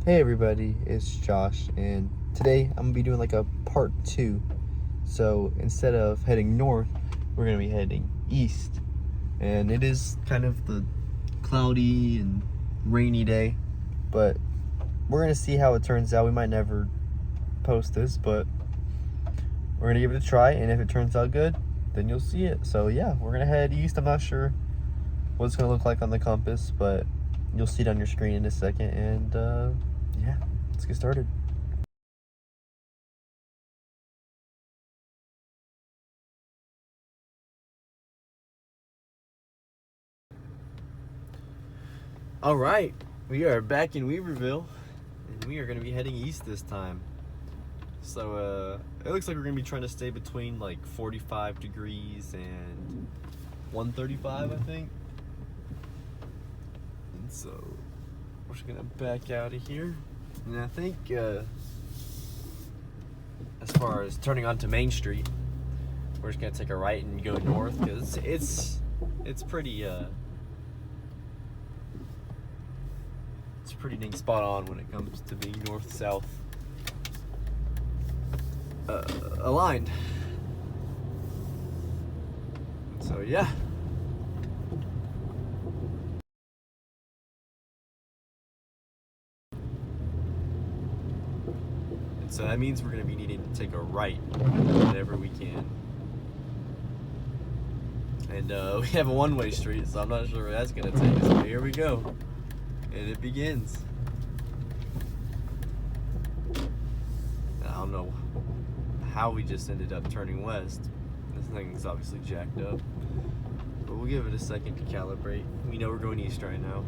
Hey everybody, it's Josh, and today I'm gonna be doing like a part 2. So instead of heading north, we're gonna be heading east. And it is kind of the cloudy and rainy day, but we're gonna see how it turns out. We might never post this, but we're gonna give it a try, and if it turns out good, then you'll see it. So yeah, we're gonna head east. I'm not sure what it's gonna look like on the compass, but you'll see it on your screen in a second, and yeah, let's get started. All right, we are back in Weaverville, and we are going to be heading east this time. So it looks like we're going to be trying to stay between like 45 degrees and 135, I think. And so we're just going to back out of here. And I think as far as turning onto Main Street, we're just going to take a right and go north, because it's pretty it's pretty dang spot on when it comes to being north-south aligned. So yeah. And so that means we're going to be needing to take a right whenever we can. And we have a one-way street, so I'm not sure where that's going to take us. But here we go. And it begins. I don't know how we just ended up turning west. This thing's obviously jacked up. But we'll give it a second to calibrate. We know we're going east right now.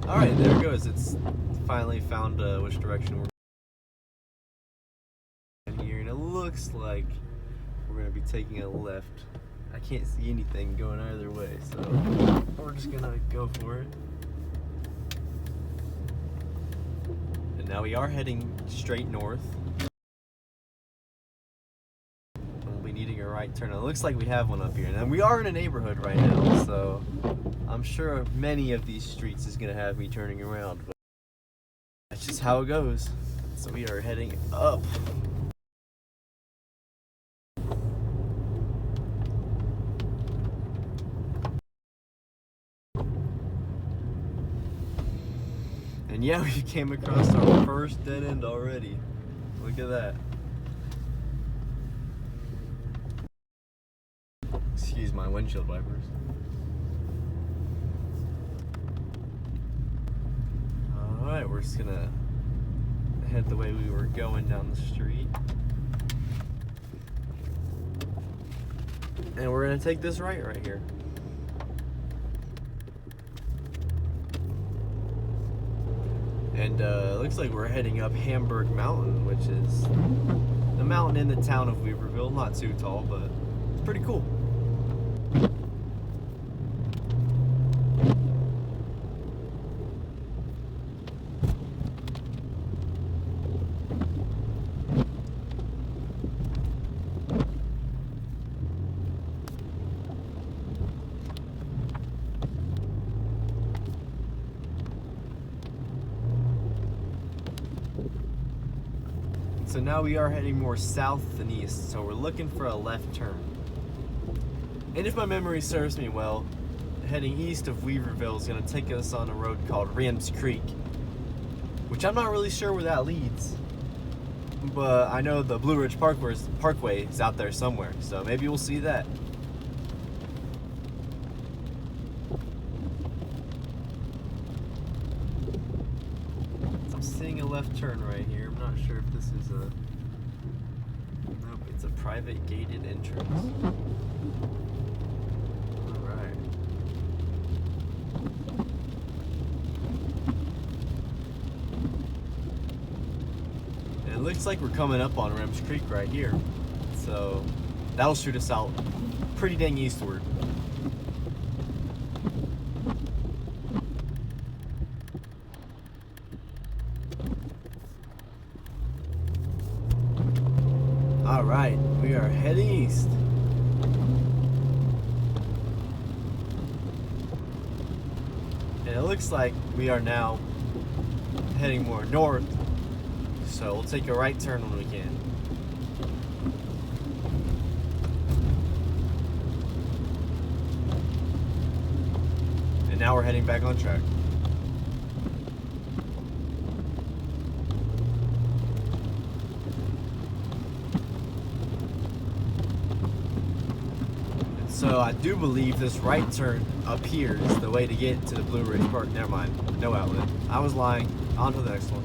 Alright, there it goes. It's finally found which direction we're going here, and it looks like we're going to be taking a left. I can't see anything going either way, so we're just going to go for it. And now we are heading straight north. We'll be needing a right turn. It looks like we have one up here, and we are in a neighborhood right now, so I'm sure many of these streets is going to have me turning around, but that's just how it goes. So we are heading up. And yeah, we came across our first dead end already. Look at that. Excuse my windshield wipers. Alright, we're just gonna head the way we were going down the street. And we're gonna take this right here. And it looks like we're heading up Hamburg Mountain, which is the mountain in the town of Weaverville. Not too tall, but it's pretty cool. So now we are heading more south than east, so we're looking for a left turn. And if my memory serves me well, heading east of Weaverville is going to take us on a road called Rams Creek, which I'm not really sure where that leads, but I know the Blue Ridge Parkway is out there somewhere, so maybe we'll see that. I'm seeing a left turn right here. I'm not sure if this is a... Nope, it's a private gated entrance. Alright. And it looks like we're coming up on Rams Creek right here. So that'll shoot us out pretty dang eastward. Alright, we are heading east. And it looks like we are now heading more north, so we'll take a right turn when we can. And now we're heading back on track. So I do believe this right turn up here is the way to get to the Blue Ridge Park. Never mind, no outlet. I was lying. On to the next one.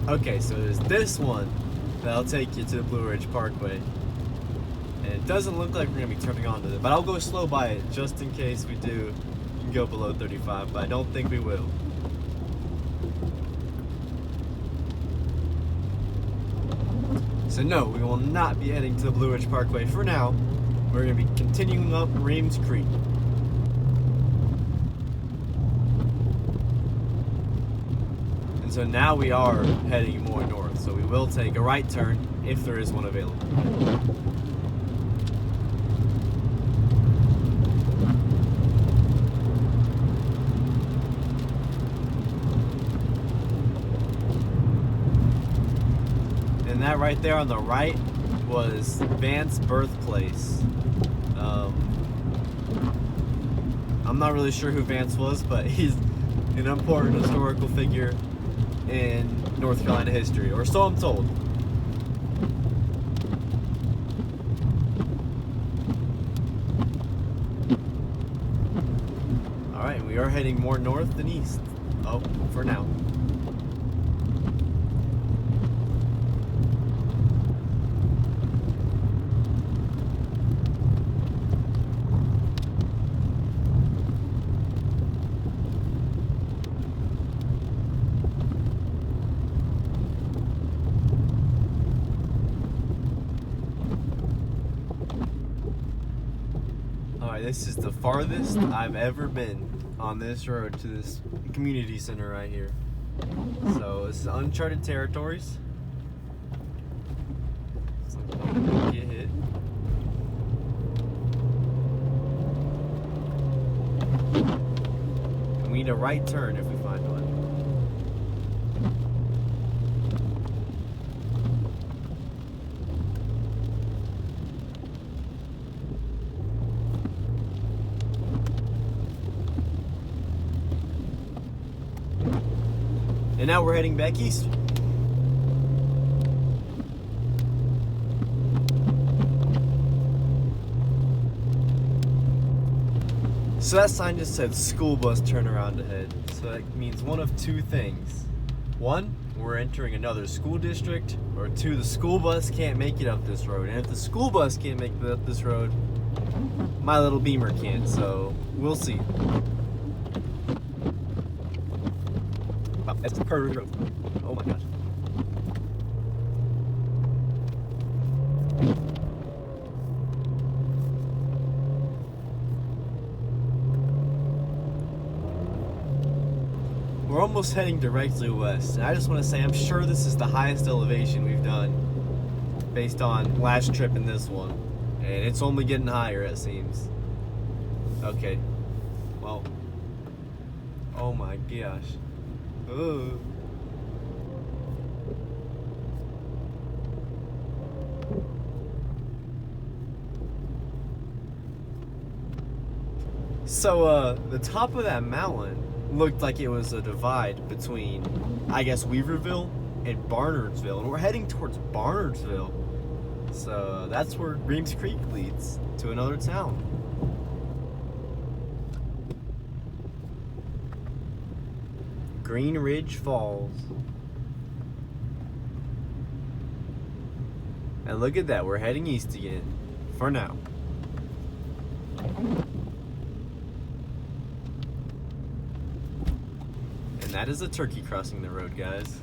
Okay, so there's this one that'll take you to the Blue Ridge Parkway. And it doesn't look like we're gonna be turning onto it, but I'll go slow by it just in case we do go below 35, but I don't think we will. So no, we will not be heading to the Blue Ridge Parkway for now. We're gonna be continuing up Reams Creek. And so now we are heading more north, so we will take a right turn if there is one available. And that right there on the right was Vance's birthplace. I'm not really sure who Vance was, but he's an important historical figure in North Carolina history, or so I'm told. Alright, we are heading more north than east. Oh, for now. This is the farthest I've ever been on this road to this community center right here. So this is uncharted territories. So don't get hit. And we need a right turn if we find one. And now we're heading back east. So that sign just said school bus turnaround ahead. So that means one of two things. One, we're entering another school district, or two, the school bus can't make it up this road. And if the school bus can't make it up this road, my little Beamer can't, so we'll see. That's the perfect road. Oh my gosh. We're almost heading directly west, and I just want to say I'm sure this is the highest elevation we've done based on last trip and this one. And it's only getting higher, it seems. Okay. Well. Oh my gosh. Ooh. So, the top of that mountain looked like it was a divide between, I guess, Weaverville and Barnardsville. And we're heading towards Barnardsville. So, that's where Reams Creek leads, to another town. Green Ridge Falls. And look at that, we're heading east again. For now. And that is a turkey crossing the road, guys.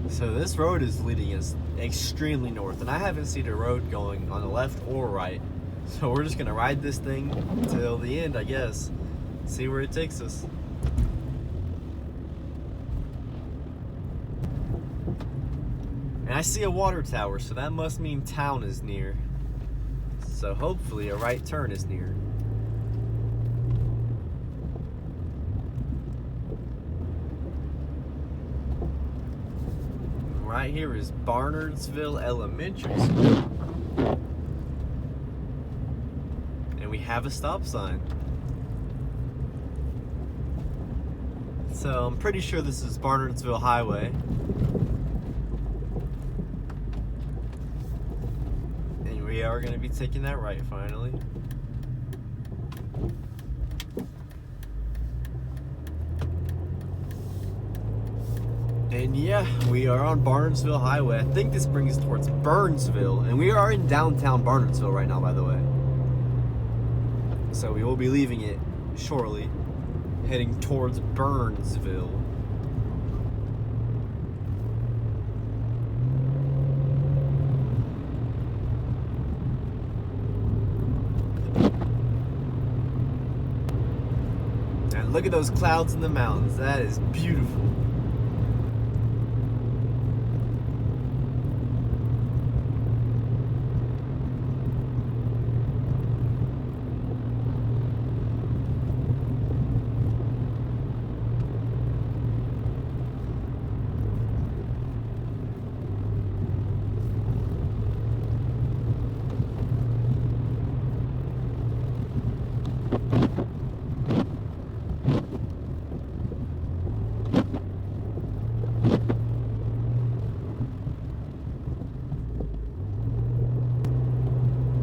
So this road is leading us extremely north, and I haven't seen a road going on the left or right. So we're just gonna ride this thing till the end, I guess. See where it takes us. And I see a water tower, so that must mean town is near. So hopefully a right turn is near. Right here is Barnardsville Elementary School. And we have a stop sign. So I'm pretty sure this is Barnardsville Highway. And we are going to be taking that right finally. And yeah, we are on Barnardsville Highway. I think this brings us towards Burnsville. And we are in downtown Barnardsville right now, by the way. So we will be leaving it shortly, heading towards Burnsville. And look at those clouds in the mountains. That is beautiful.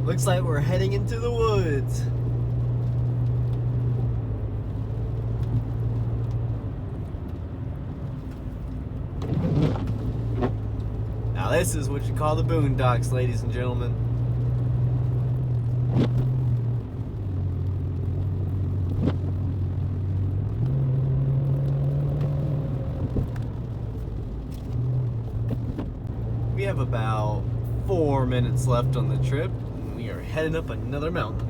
Looks like we're heading into the woods. Now this is what you call the boondocks, ladies and gentlemen. We have about 4 minutes left on the trip. We are heading up another mountain.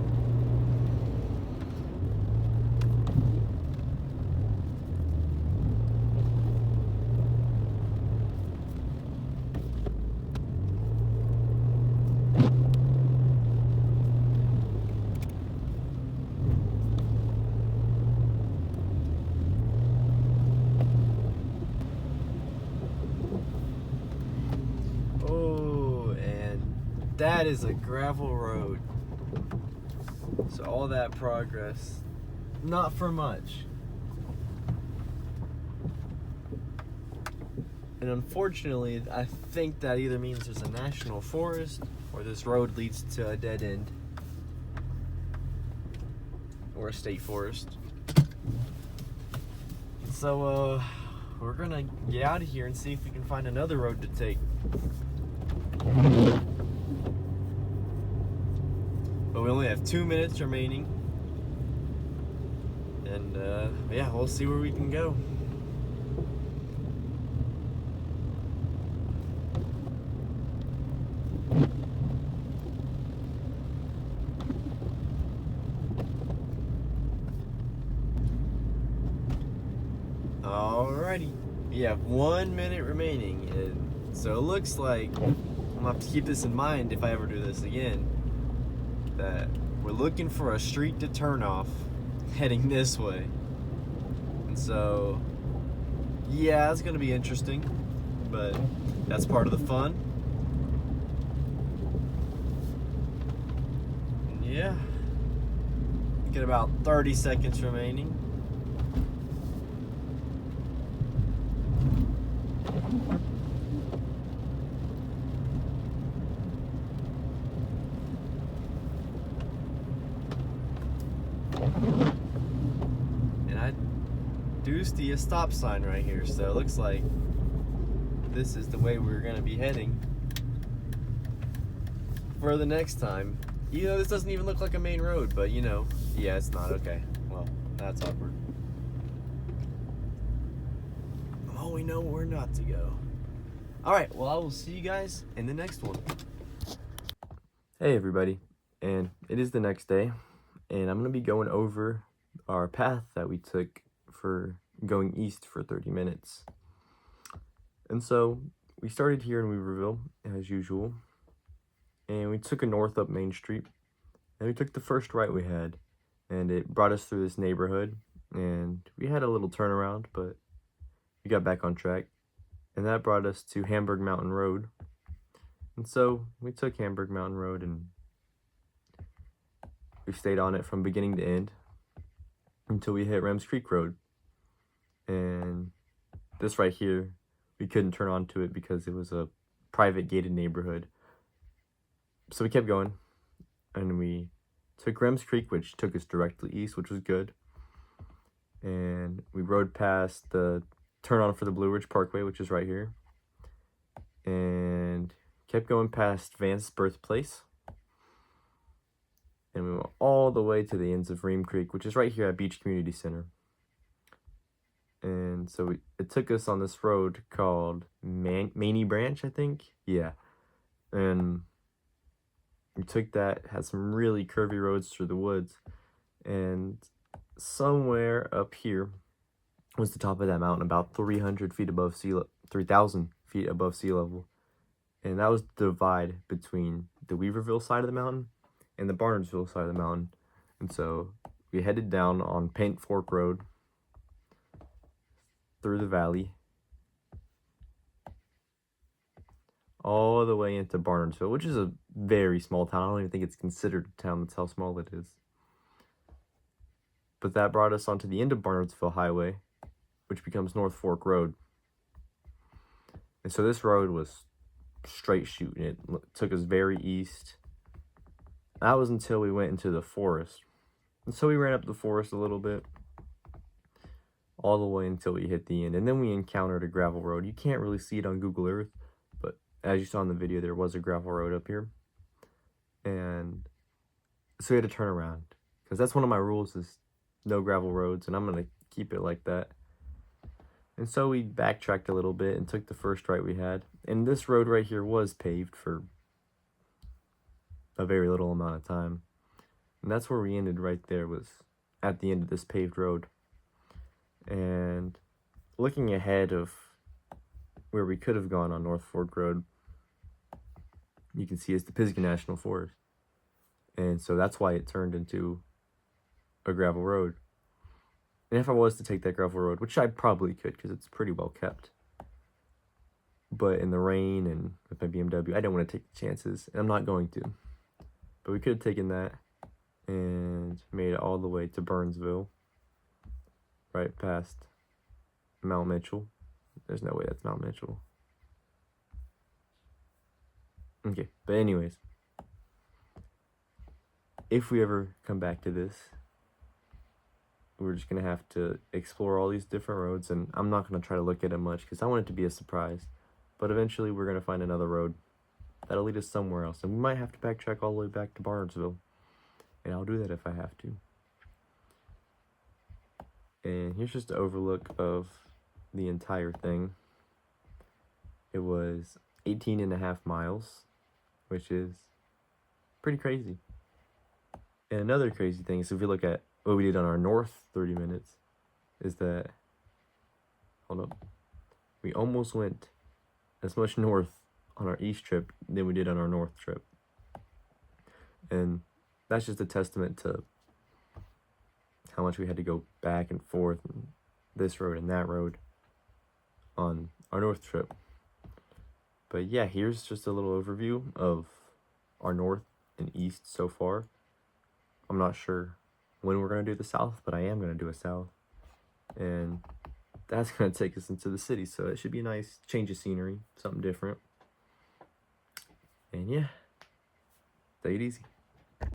Oh, and that is a gravel road. So all that progress, not for much. And unfortunately, I think that either means there's a national forest or this road leads to a dead end or a state forest. So we're gonna get out of here and see if we can find another road to take. But we only have 2 minutes remaining. And yeah, we'll see where we can go. Alrighty, we have 1 minute remaining, and so it looks like I'm gonna have to keep this in mind if I ever do this again, that we're looking for a street to turn off, heading this way. And so, yeah, it's gonna be interesting, but that's part of the fun. And yeah, get about 30 seconds remaining. And I do see a stop sign right here, so it looks like this is the way we're gonna be heading for the next time. You know, this doesn't even look like a main road, but you know, yeah, it's not. Okay, well, that's awkward. Oh, we know where not to go. All right, well, I will see you guys in the next one. Hey, everybody, and it is the next day, and I'm gonna be going over our path that we took for going east for 30 minutes. And so we started here in Weaverville, as usual, and we took a north up Main Street, and we took the first right we had, and it brought us through this neighborhood, and we had a little turnaround, but we got back on track, and that brought us to Hamburg Mountain Road. And so we took Hamburg Mountain Road, and we stayed on it from beginning to end until we hit Rems Creek Road. And this right here, we couldn't turn onto it because it was a private gated neighborhood. So we kept going, and we took Rems Creek, which took us directly east, which was good. And we rode past the turn on for the Blue Ridge Parkway, which is right here, and kept going past Vance's birthplace. And we went all the way to the ends of Reem Creek, which is right here at Beach Community Center. And so it took us on this road called Maney Branch, I think. Yeah. And we took that, had some really curvy roads through the woods. And somewhere up here was the top of that mountain, about 300 feet above 3,000 feet above sea level. And that was the divide between the Weaverville side of the mountain and the Barnardsville side of the mountain. And so we headed down on Paint Fork Road through the valley all the way into Barnardsville, which is a very small town. I don't even think it's considered a town. That's how small it is. But that brought us onto the end of Barnardsville Highway, which becomes North Fork Road. And so this road was straight shooting. It took us very east. That was until we went into the forest. And so we ran up the forest a little bit, all the way until we hit the end. And then we encountered a gravel road. You can't really see it on Google Earth, but as you saw in the video, there was a gravel road up here. And so we had to turn around, because that's one of my rules, is no gravel roads, and I'm going to keep it like that. And so we backtracked a little bit and took the first right we had. And this road right here was paved for a very little amount of time. And that's where we ended right there, was at the end of this paved road. And looking ahead of where we could have gone on North Fork Road, you can see it's the Pisgah National Forest. And so that's why it turned into a gravel road. And if I was to take that gravel road, which I probably could because it's pretty well kept, but in the rain and with my BMW, I don't want to take the chances, and I'm not going to. But we could have taken that and made it all the way to Burnsville, right past Mount Mitchell. There's no way that's Mount Mitchell. Okay, but anyways, if we ever come back to this, we're just going to have to explore all these different roads, and I'm not going to try to look at it much because I want it to be a surprise. But eventually we're going to find another road that'll lead us somewhere else, and we might have to backtrack all the way back to Barnardsville, and I'll do that if I have to. And here's just an overlook of the entire thing. It was 18.5 miles, which is pretty crazy. And another crazy thing is, if you look at what we did on our north 30 minutes, is that, hold up, we almost went as much north on our east trip than we did on our north trip. And that's just a testament to how much we had to go back and forth and this road and that road on our north trip. But yeah, here's just a little overview of our north and east so far. I'm not sure when we're going to do the south, but I am going to do a south. And that's going to take us into the city, so it should be a nice change of scenery, something different. And yeah, take it easy.